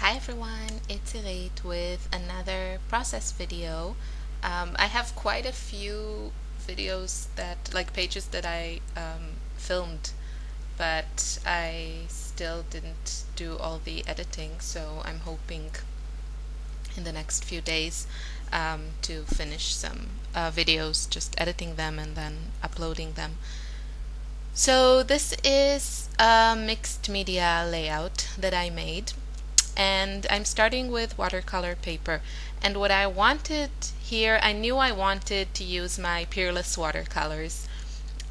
Hi everyone, it's Irate with another process video. I have quite a few videos pages that I filmed, but I still didn't do all the editing, so I'm hoping in the next few days to finish some videos, just editing them and then uploading them. So this is a mixed media layout that I made, and I'm starting with watercolor paper. And what I wanted here, I knew I wanted to use my Peerless watercolors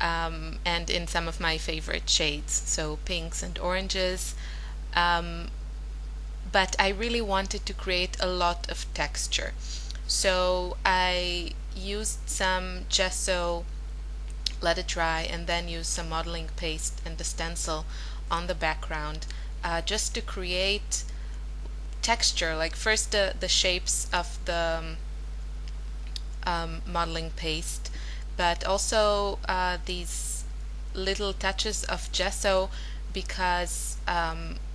and in some of my favorite shades, so pinks and oranges, but I really wanted to create a lot of texture. So I used some gesso, let it dry, and then use some modeling paste and the stencil on the background just to create texture, like first the shapes of the modeling paste, but also these little touches of gesso, because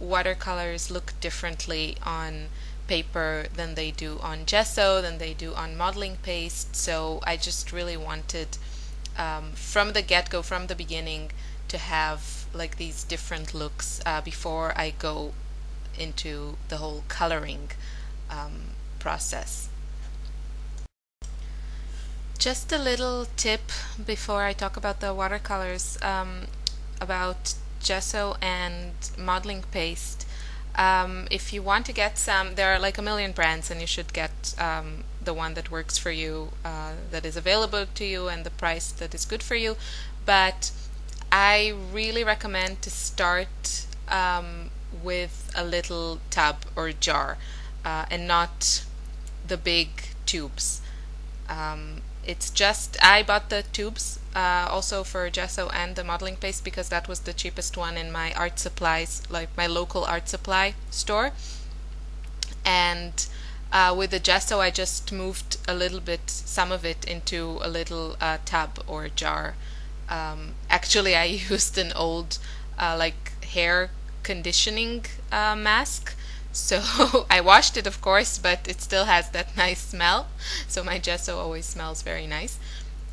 watercolors look differently on paper than they do on gesso, than they do on modeling paste. So I just really wanted from the get-go, from the beginning, to have like these different looks before I go into the whole coloring process. Just a little tip before I talk about the watercolors about gesso and modeling paste. If you want to get some, there are like a million brands, and you should get the one that works for you, that is available to you, and the price that is good for you. But I really recommend to start with a little tub or jar and not the big tubes. It's just, I bought the tubes also for gesso and the modeling paste because that was the cheapest one in my art supplies, like my local art supply store. And with the gesso I just moved a little bit, some of it, into a little tub or jar. Actually I used an old like hair conditioning mask. So I washed it, of course, but it still has that nice smell. So my gesso always smells very nice.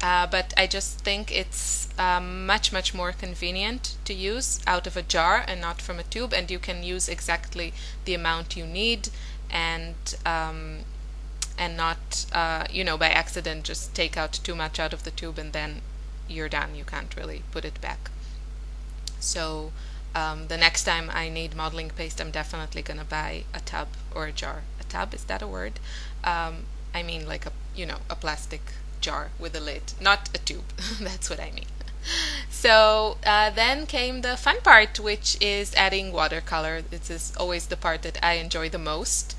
But I just think it's much more convenient to use out of a jar and not from a tube, and you can use exactly the amount you need, and not by accident just take out too much out of the tube and then you're done. You can't really put it back. So the next time I need modeling paste, I'm definitely gonna buy a tub or a jar. A tub, is that a word? I mean like a plastic jar with a lid, not a tube. That's what I mean. So then came the fun part, which is adding watercolor. This is always the part that I enjoy the most.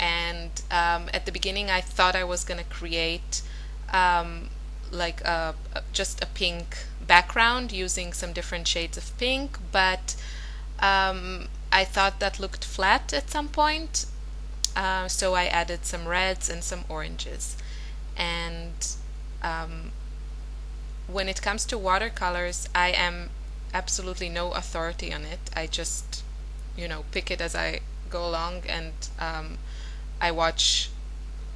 And at the beginning I thought I was gonna create like just a pink background using some different shades of pink, but I thought that looked flat at some point, so I added some reds and some oranges. And when it comes to watercolors, I am absolutely no authority on it. I just pick it as I go along, and I watch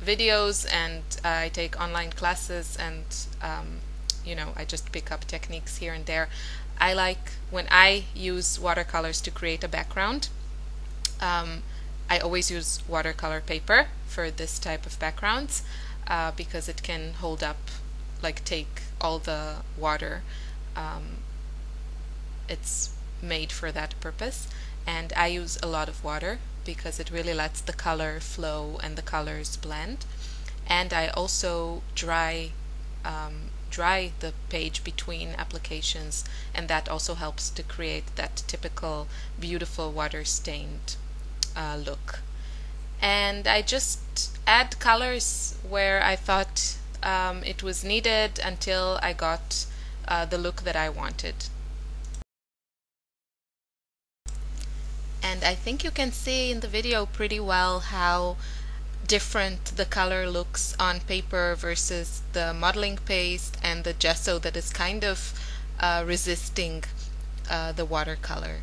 videos and I take online classes, and I just pick up techniques here and there. I like, when I use watercolors to create a background, I always use watercolor paper for this type of backgrounds because it can hold up, like take all the water. It's made for that purpose, and I use a lot of water because it really lets the color flow and the colors blend. And I also dry the page between applications, and that also helps to create that typical beautiful water-stained look. And I just add colors where I thought it was needed until I got the look that I wanted. And I think you can see in the video pretty well how different the color looks on paper versus the modeling paste and the gesso that is kind of resisting the watercolor.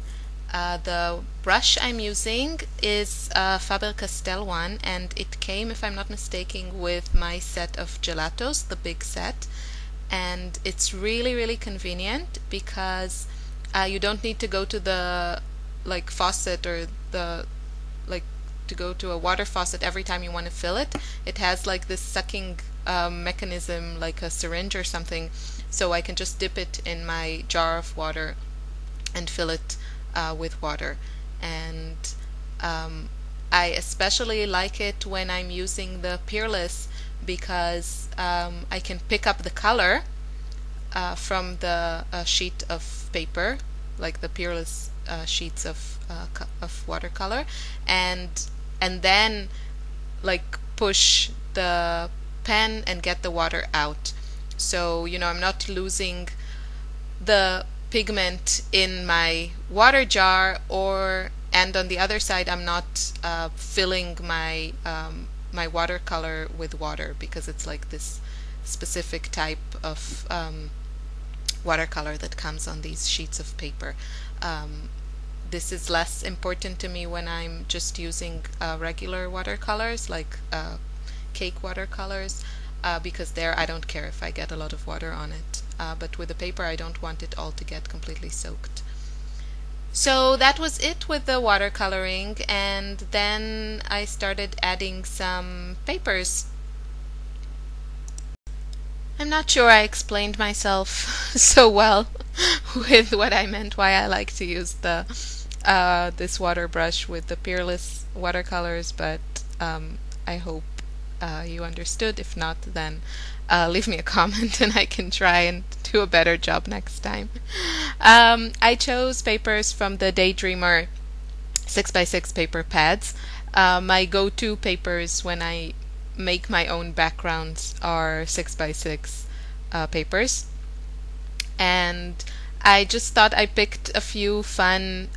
The brush I'm using is a Faber-Castell one, and it came, if I'm not mistaken, with my set of gelatos, the big set. And it's really, really convenient because you don't need to go to the faucet or the like to go to a water faucet every time you want to fill it. It has like this sucking mechanism, like a syringe or something, so I can just dip it in my jar of water and fill it with water. And I especially like it when I'm using the Peerless because I can pick up the color from the sheet of paper, like the Peerless sheets of watercolor, and then like push the pen and get the water out. So I'm not losing the pigment in my water jar, and on the other side I'm not filling my my watercolor with water, because it's like this specific type of watercolor that comes on these sheets of paper. This is less important to me when I'm just using regular watercolors, like cake watercolors, because there I don't care if I get a lot of water on it. But with the paper I don't want it all to get completely soaked. So that was it with the watercoloring, and then I started adding some papers. I'm not sure I explained myself so well with what I meant, why I like to use the this water brush with the Peerless watercolors, but I hope you understood. If not, then leave me a comment and I can try and do a better job next time. I chose papers from the Daydreamer 6x6 paper pads. My go-to papers when I make my own backgrounds are 6x6 papers, and I just thought I picked a few fun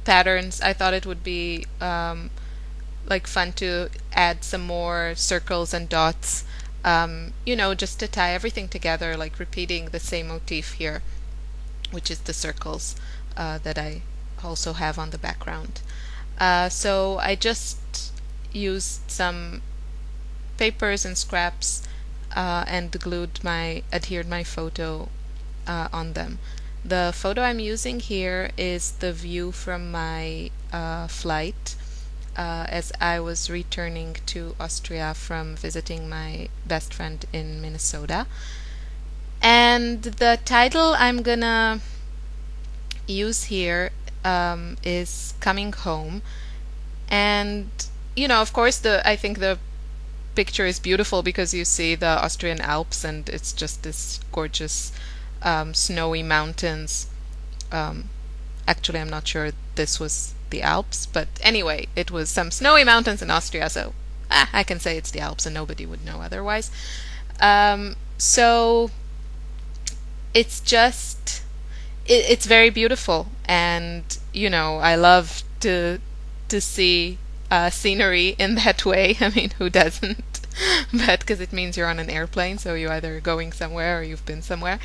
patterns. I thought it would be like fun to add some more circles and dots, just to tie everything together, like repeating the same motif here, which is the circles that I also have on the background. So I just used some papers and scraps and adhered my photo on them. The photo I'm using here is the view from my flight as I was returning to Austria from visiting my best friend in Minnesota. And the title I'm gonna use here is Coming Home. And of course I think the picture is beautiful because you see the Austrian Alps and it's just this gorgeous snowy mountains. Actually, I'm not sure this was the Alps, but anyway, it was some snowy mountains in Austria, so I can say it's the Alps and nobody would know otherwise. So it's just it's very beautiful, and I love to see scenery in that way. I mean, who doesn't? But because it means you're on an airplane, so you're either going somewhere or you've been somewhere.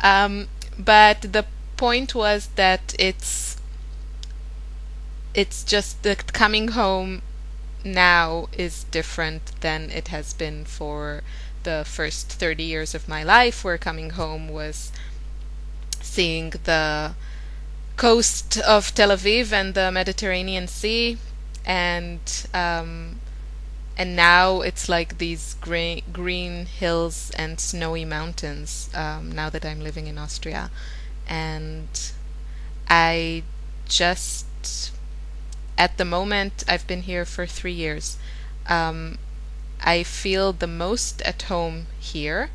But the point was that it's just that coming home now is different than it has been for the first 30 years of my life, where coming home was seeing the coast of Tel Aviv and the Mediterranean Sea, and now it's like these green hills and snowy mountains now that I'm living in Austria. And I just, at the moment, I've been here for 3 years. I feel the most at home here,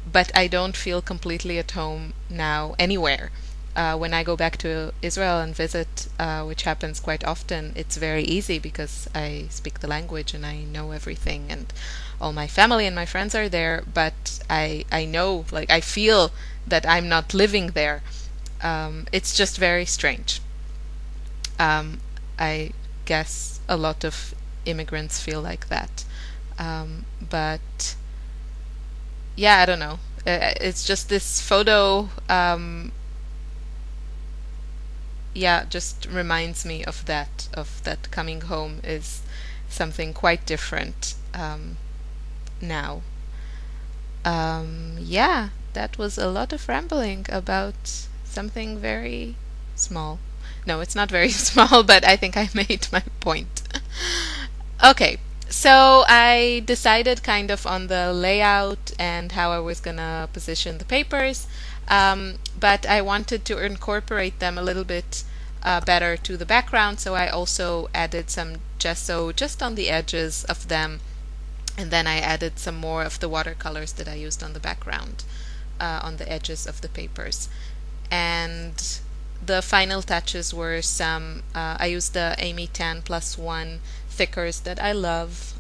but I don't feel completely at home now anywhere. When I go back to Israel and visit, which happens quite often, it's very easy because I speak the language and I know everything, and all my family and my friends are there, but I know, like, I feel that I'm not living there. It's just very strange. I guess a lot of immigrants feel like that. But yeah, I don't know. It's just this photo yeah, just reminds me of that coming home is something quite different now. Yeah, that was a lot of rambling about something very small. No, it's not very small, but I think I made my point. Okay, so I decided kind of on the layout and how I was gonna position the papers, but I wanted to incorporate them a little bit better to the background, so I also added some gesso just on the edges of them, and then I added some more of the watercolors that I used on the background, on the edges of the papers. And the final touches were some, I used the Amy Tan +1 thickers that I love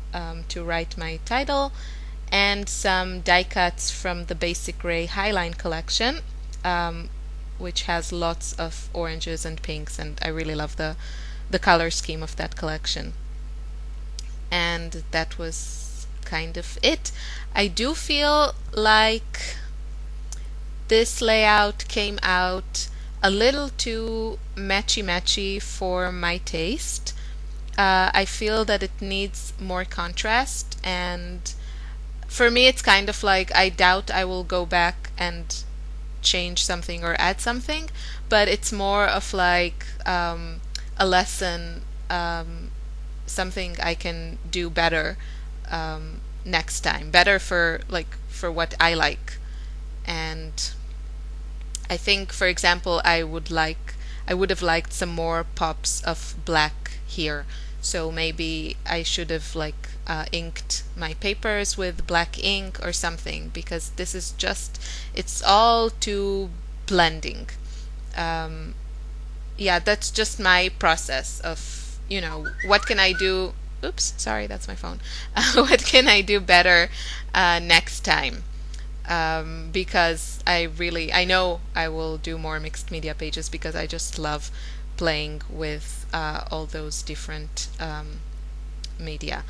to write my title, and some die cuts from the Basic Gray Highline collection, which has lots of oranges and pinks, and I really love the color scheme of that collection. And that was kind of it. I do feel like this layout came out a little too matchy-matchy for my taste. I feel that it needs more contrast, and for me it's kind of like I doubt I will go back and change something or add something, but it's more of like a lesson, something I can do better next time, better for what I like. And I think, for example, I would have liked some more pops of black here. So maybe I should have inked my papers with black ink or something, because this is just, it's all too blending. Yeah, that's just my process of, what can I do? Oops, sorry, that's my phone. What can I do better next time? Because I know I will do more mixed media pages, because I just love playing with all those different media.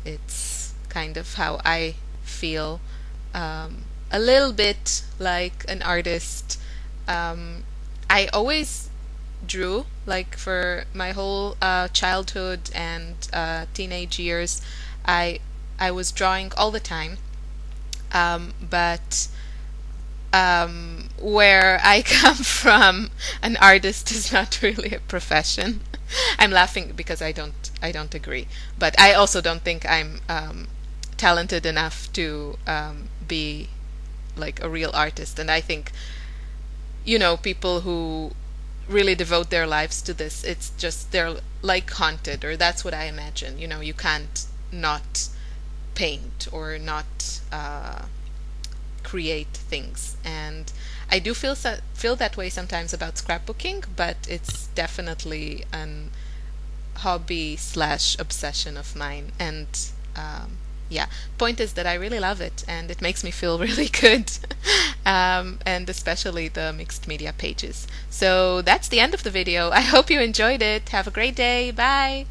It's kind of how I feel, a little bit like an artist. I always drew, for my whole childhood and teenage years. I was drawing all the time. But where I come from, an artist is not really a profession. I'm laughing because I don't agree, but I also don't think I'm talented enough to be like a real artist. And I think, people who really devote their lives to this, it's just they're like haunted, or that's what I imagine. You can't not paint or not create things. And I do feel that way sometimes about scrapbooking, but it's definitely an hobby / obsession of mine. And yeah, point is that I really love it, and it makes me feel really good. And especially the mixed media pages. So that's the end of the video. I hope you enjoyed it. Have a great day. Bye.